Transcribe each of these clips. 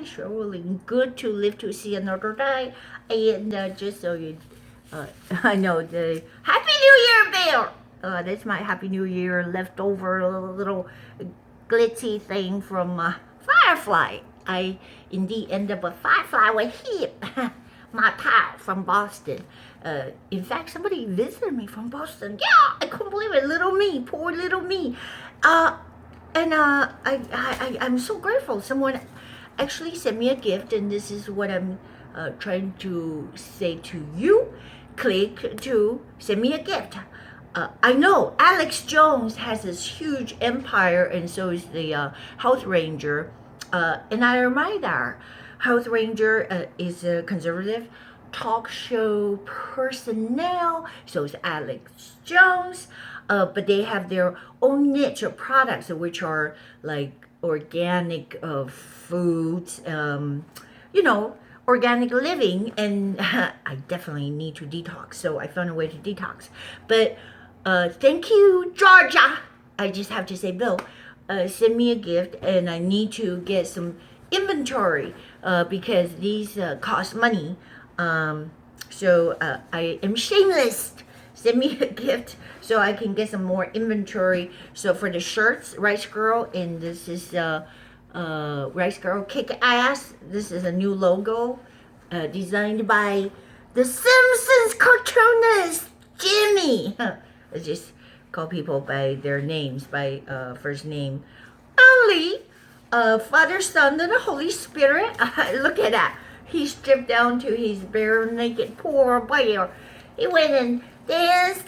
Cheryl. Good to live to see another day. And just so you, I know the Happy New Year, Bear. That's my Happy New Year leftover little glitzy thing from Firefly. I indeed end up with Firefly with him, my pal from Boston. In fact, somebody visited me from Boston. Yeah, I couldn't believe it. Little me, poor little me. I'm so grateful. Someone actually sent me a gift, and this is what I'm trying to say to you. Click to send me a gift. I know Alex Jones has this huge empire, and so is the Health Ranger. And I admire that. Health Ranger is a conservative talk show personnel, so is Alex Jones. But they have their own niche of products, which are like organic foods, organic living. And I definitely need to detox, so I found a way to detox. But thank you, Georgia. I just have to say, Bill, send me a gift, and I need to get some inventory because these cost money. So I am shameless. Send me a gift so I can get some more inventory. So for the shirts, Rice Girl, and this is Rice Girl Kick Ass. This is a new logo designed by the Simpsons cartoonist Jimmy. I just call people by their names, by first name only. Father, Son, and the Holy Spirit. Look at that. He stripped down to his bare naked poor bear. He went and dance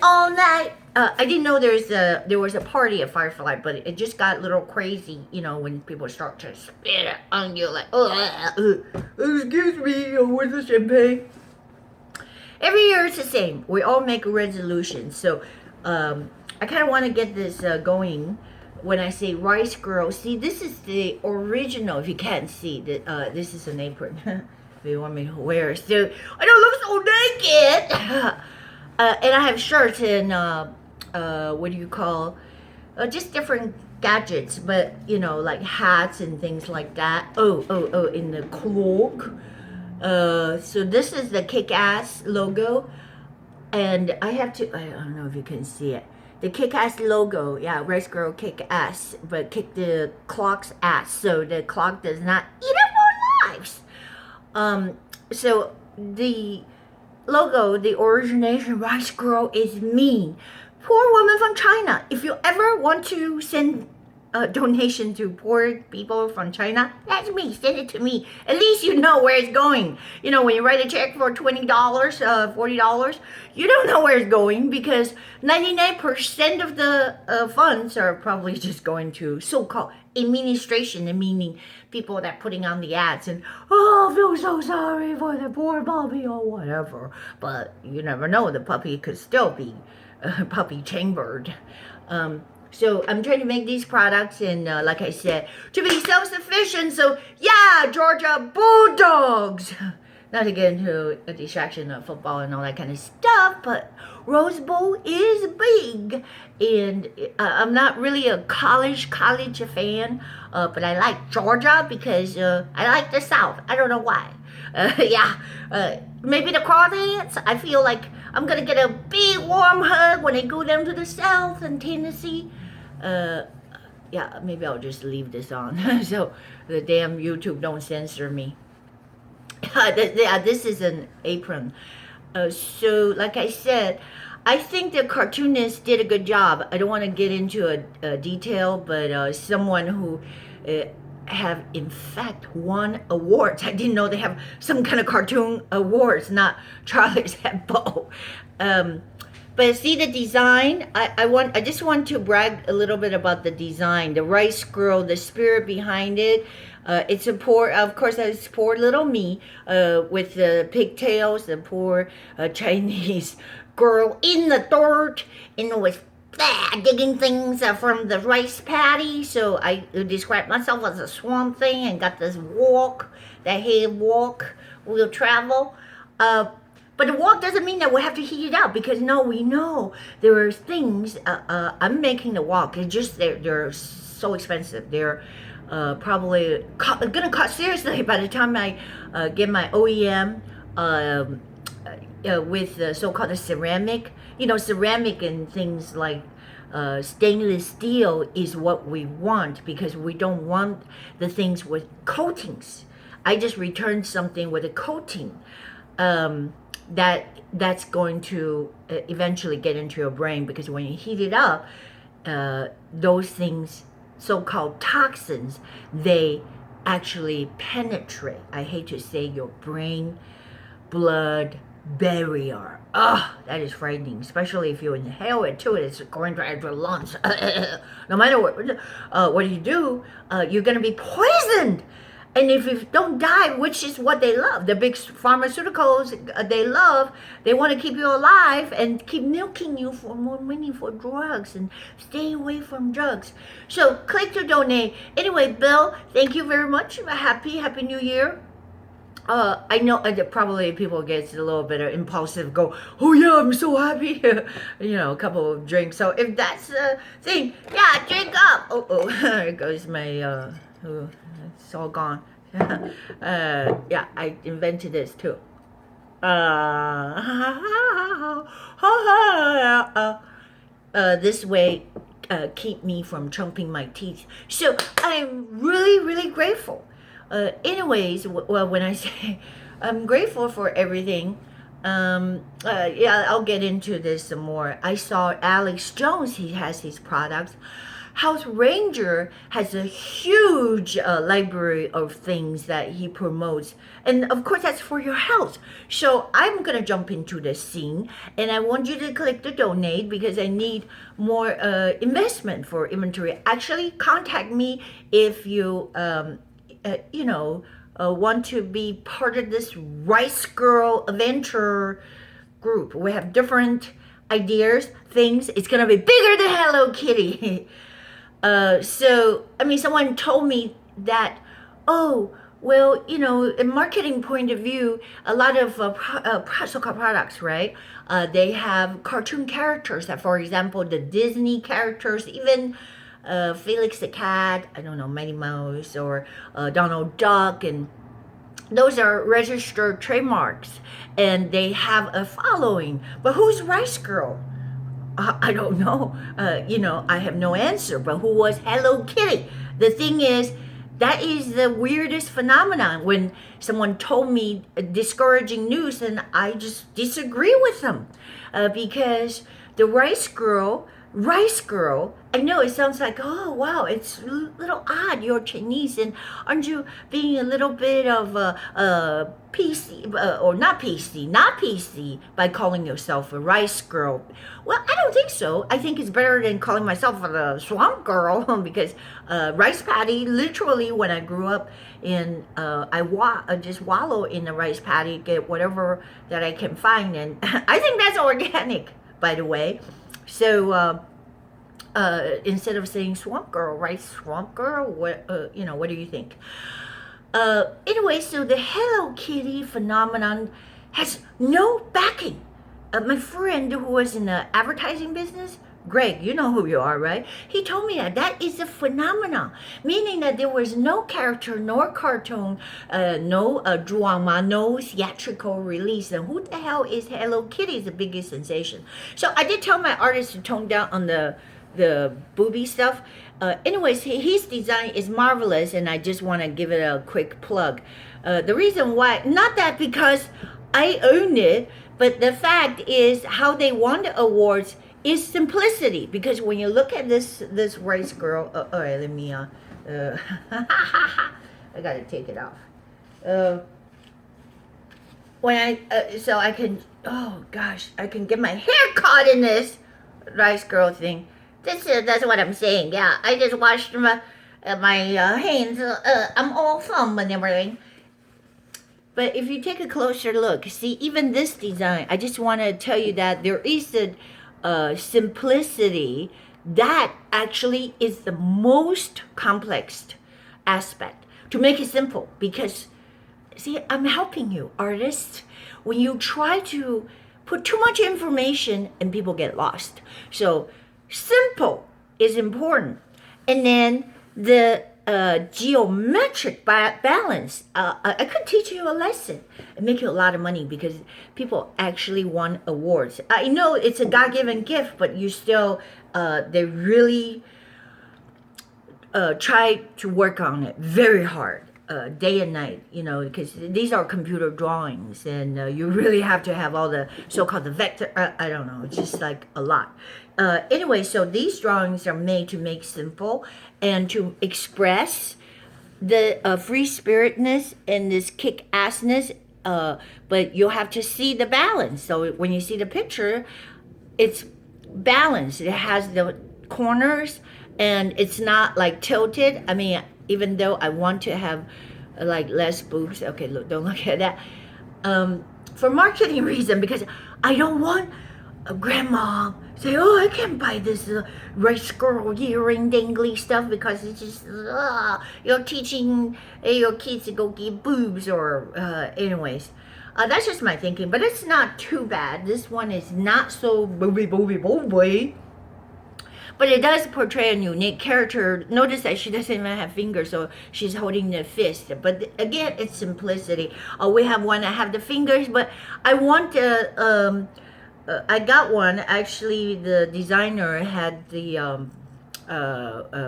all night. I didn't know there was a party at Firefly, but it just got a little crazy, when people start to spit on you like, excuse me, where's the champagne? Every year it's the same. We all make resolutions. So I kind of want to get this going. When I say Rice Girl, see, this is the original. If you can't see, this is an apron. If you want me to wear it, so I don't look so naked. And I have shirts and what do you call? Just different gadgets, but like hats and things like that. Oh, in the cloak. So this is the Kick-Ass logo, and I have to. I don't know if you can see it. The Kick-Ass logo, yeah, Rice Girl Kick-Ass, but kick the clock's ass, so the clock does not eat up our lives. So the logo, the origination, Rice Girl is me, poor woman from China. If you ever want to send a donation to poor people from China, that's me. Send it to me. At least you know where it's going. When you write a check for $20, $40, you don't know where it's going because 99% of the funds are probably just going to so-called administration, and meaning people that putting on the ads and, I feel so sorry for the poor puppy or whatever. But you never know, the puppy could still be puppy chambered. So I'm trying to make these products, and like I said, to be self-sufficient. So yeah, Georgia Bulldogs. Not to get into a distraction of football and all that kind of stuff, but Rose Bowl is big, and I'm not really a college fan, but I like Georgia because I like the South. I don't know why. Maybe the Crawdads. I feel like I'm gonna get a big warm hug when I go down to the South and Tennessee. Maybe I'll just leave this on so the damn YouTube don't censor me. This is an apron. So like I said, I think the cartoonist did a good job. I don't want to get into a detail, but someone who have in fact won awards. I didn't know they have some kind of cartoon awards, not Charlie's Hebdo. But see the design. I just want to brag a little bit about the design. The Rice Girl, the spirit behind it. It's a of course, it's poor little me with the pigtails, the poor Chinese girl in the dirt, and with digging things from the rice paddy. So I describe myself as a swamp thing and got this walk, that hay walk will travel. But the walk doesn't mean that we have to heat it out, because we know there are things. I'm making the walk. It's just there are so expensive. They're probably gonna cost seriously by the time I get my OEM with so-called ceramic. Ceramic and things like stainless steel is what we want, because we don't want the things with coatings. I just returned something with a coating that's going to eventually get into your brain, because when you heat it up, those things, so-called toxins, they actually penetrate, I hate to say, your brain blood barrier. That is frightening, especially if you inhale it too. It's going to your lungs. No matter what you do, you're going to be poisoned. And if you don't die, which is what they love, the big pharmaceuticals, they want to keep you alive and keep milking you for more money for drugs, and stay away from drugs. So click to donate. Anyway, Bill, thank you very much. Happy New Year. I know probably people get a little bit of impulsive, go, oh yeah, I'm so happy. A couple of drinks. So if that's the thing, yeah, drink up. There goes my, it's all gone. Yeah, I invented this too. This way, keep me from chomping my teeth. So I'm really, really grateful. Anyways, well, when I say I'm grateful for everything, yeah, I'll get into this some more. I saw Alex Jones, he has his products. House Ranger has a huge library of things that he promotes. And of course, that's for your health. So I'm going to jump into the scene, and I want you to click the donate, because I need more investment for inventory. Actually, contact me if you, want to be part of this Rice Girl adventure group. We have different ideas, things. It's going to be bigger than Hello Kitty. So, someone told me that, in marketing point of view, a lot of so-called products, right? They have cartoon characters that, for example, the Disney characters, even Felix the Cat, I don't know, Mighty Mouse, or Donald Duck, and those are registered trademarks, and they have a following. But who's Rice Girl? I don't know. I have no answer. But who was Hello Kitty? The thing is, that is the weirdest phenomenon. When someone told me discouraging news, and I just disagree with them, because the Rice Girl, I know it sounds like, oh wow, it's a little odd, you're Chinese, and aren't you being a little bit of PC, or not PC by calling yourself a Rice Girl? Well, I don't think so. I think it's better than calling myself a Swamp Girl, because rice paddy, literally, when I grew up in, I just wallow in the rice paddy, get whatever that I can find, and I think that's organic, by the way. So instead of saying Swamp Girl, Rice Swamp Girl, what do you think? Anyway, so the Hello Kitty phenomenon has no backing. My friend who was in the advertising business, Greg, you know who you are, right? He told me that is a phenomenon, meaning that there was no character, nor cartoon, no drama, no theatrical release. And who the hell is Hello Kitty is the biggest sensation. So I did tell my artist to tone down on the booby stuff. Anyways, his design is marvelous, and I just want to give it a quick plug. The reason why, not that because I own it, but the fact is how they won the awards is simplicity. Because when you look at this Rice Girl, all right, let me I gotta take it off. When so I can, oh gosh, I can get my hair caught in this Rice Girl thing. That's what I'm saying. Yeah, I just washed my hands. I'm all foam and everything. But if you take a closer look, see, even this design, I just want to tell you that there is a simplicity that actually is the most complex aspect. To make it simple, because, see, I'm helping you, artists. When you try to put too much information, and people get lost. So simple is important. And then the geometric balance. I could teach you a lesson and make you a lot of money because people actually won awards. I know it's a God-given gift, but you still, they really try to work on it very hard. Day and night, because these are computer drawings, and you really have to have all the so-called the vector. I don't know, it's just like a lot. Anyway, so these drawings are made to make simple and to express the free spiritness and this kick-assness. But you'll have to see the balance. So when you see the picture, it's balanced. It has the corners, and it's not like tilted. I mean, even though I want to have like less boobs, okay, look, don't look at that, for marketing reason, because I don't want a grandma say, oh, I can't buy this rice girl earring dangly stuff because it's just, you're teaching your kids to go get boobs, or anyways. That's just my thinking, but it's not too bad. This one is not so booby. But it does portray a unique character. Notice that she doesn't even have fingers, so she's holding the fist. But again, it's simplicity. We have one that have the fingers, but I want to, I got one. Actually, the designer had the,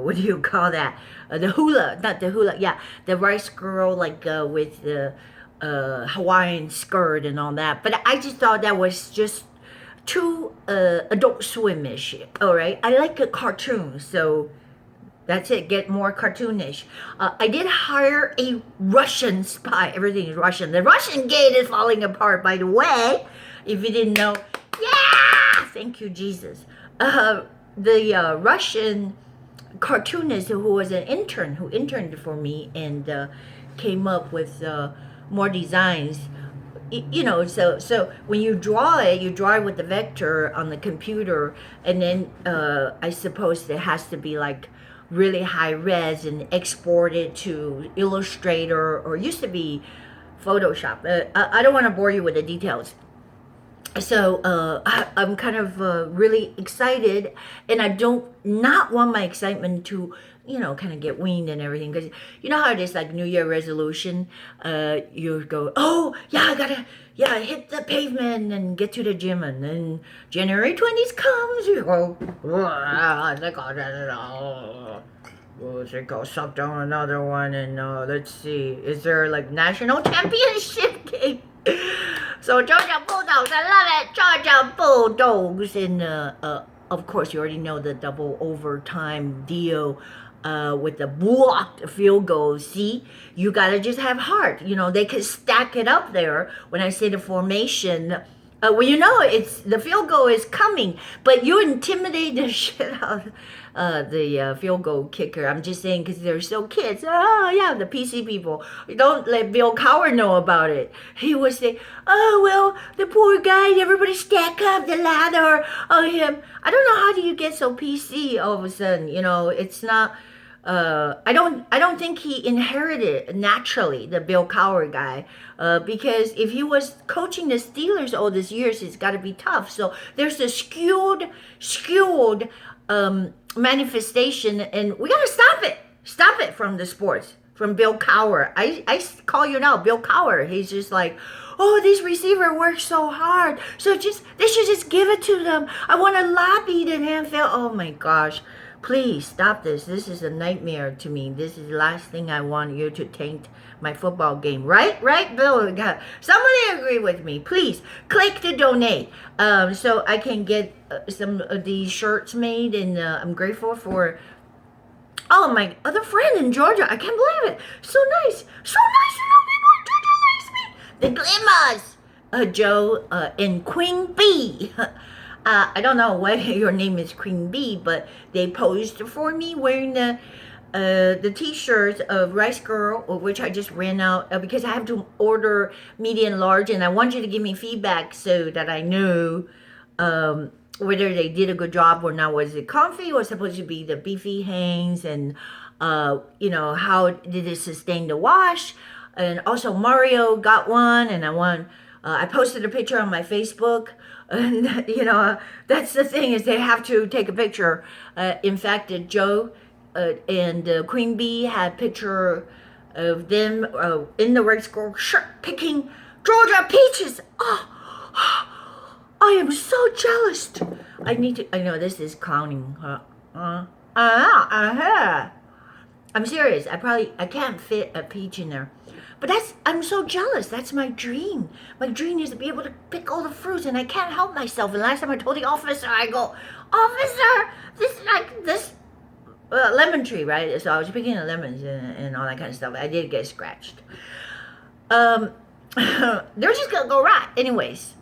what do you call that? The hula, not the hula, yeah. The rice girl, like with the Hawaiian skirt and all that. But I just thought that was just too Adult Swim-ish. All right, I like a cartoon, so that's it. Get more cartoonish. I did hire a Russian spy. Everything is Russian. The Russian gate is falling apart, by the way. If you didn't know, yeah, thank you, Jesus. The Russian cartoonist who was an intern, who interned for me and came up with more designs. So when you draw it with the vector on the computer, and then I suppose it has to be like really high res and exported to Illustrator, or used to be Photoshop. I don't want to bore you with the details. So I'm kind of really excited, and I don't not want my excitement to kind of get weaned and everything, because you know how it is, like New Year resolution. You go, oh yeah, I gotta hit the pavement and get to the gym, and then January 20th comes, you go, I think I'll suck down another one, and let's see, is there like national championship game? So Georgia Bulldogs, I love it, Georgia Bulldogs, and of course you already know the double overtime deal. With the blocked field goals. See, you gotta just have heart. They could stack it up there. When I say the formation, well, it's the field goal is coming, but you intimidate the shit out of the field goal kicker. I'm just saying, because they're still kids. Oh yeah, the PC people. Don't let Bill Cowher know about it. He would say, oh well, the poor guy. Everybody stack up the ladder. Oh him. I don't know, how do you get so PC all of a sudden? It's not. I don't think he inherited naturally, the Bill Cowher guy, because if he was coaching the Steelers all these years, it's got to be tough. So there's a skewed manifestation, and we got to stop it from the sports, from Bill Cowher. I call you now, Bill Cowher. He's just like, oh, these receiver work so hard, so they should just give it to them. I want to lobby the NFL. Oh my gosh. Please stop this. This is a nightmare to me. This is the last thing I want you to taint my football game. Right, Bill? Somebody agree with me. Please click to donate so I can get some of these shirts made. And I'm grateful for my other friend in Georgia. I can't believe it. So nice. So nice. Georgia likes me. The Glimmers. Joe and Queen Bee. I don't know why your name is Queen Bee, but they posed for me wearing the t-shirts of Rice Girl, which I just ran out because I have to order medium large, and I want you to give me feedback so that I know whether they did a good job or not. Was it comfy, or supposed to be the beefy hangs, and how did it sustain the wash? And also Mario got one, and I posted a picture on my Facebook. And that's the thing, is they have to take a picture. In fact, Joe and Queen Bee had picture of them in the red school shirt picking Georgia peaches. Oh, I am so jealous. I know this is clowning. I'm serious. I can't fit a peach in there. But I'm so jealous. That's my dream. My dream is to be able to pick all the fruits, and I can't help myself. And last time I told the officer, I go, officer, this lemon tree, right? So I was picking the lemons and all that kind of stuff. I did get scratched. They're just gonna go rot. Anyways.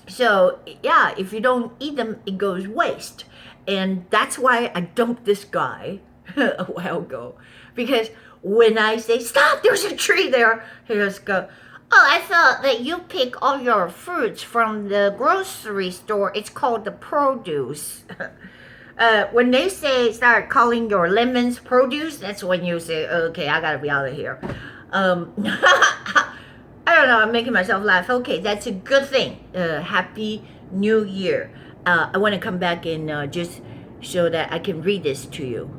So yeah, if you don't eat them, it goes waste. And that's why I dumped this guy a while ago. Because when I say, stop, there's a tree there, he just go, oh, I thought that you pick all your fruits from the grocery store. It's called the produce. When they start calling your lemons produce, that's when you say, okay, I gotta be out of here. I don't know, I'm making myself laugh. Okay, that's a good thing. Happy New Year. I want to come back and just so that I can read this to you.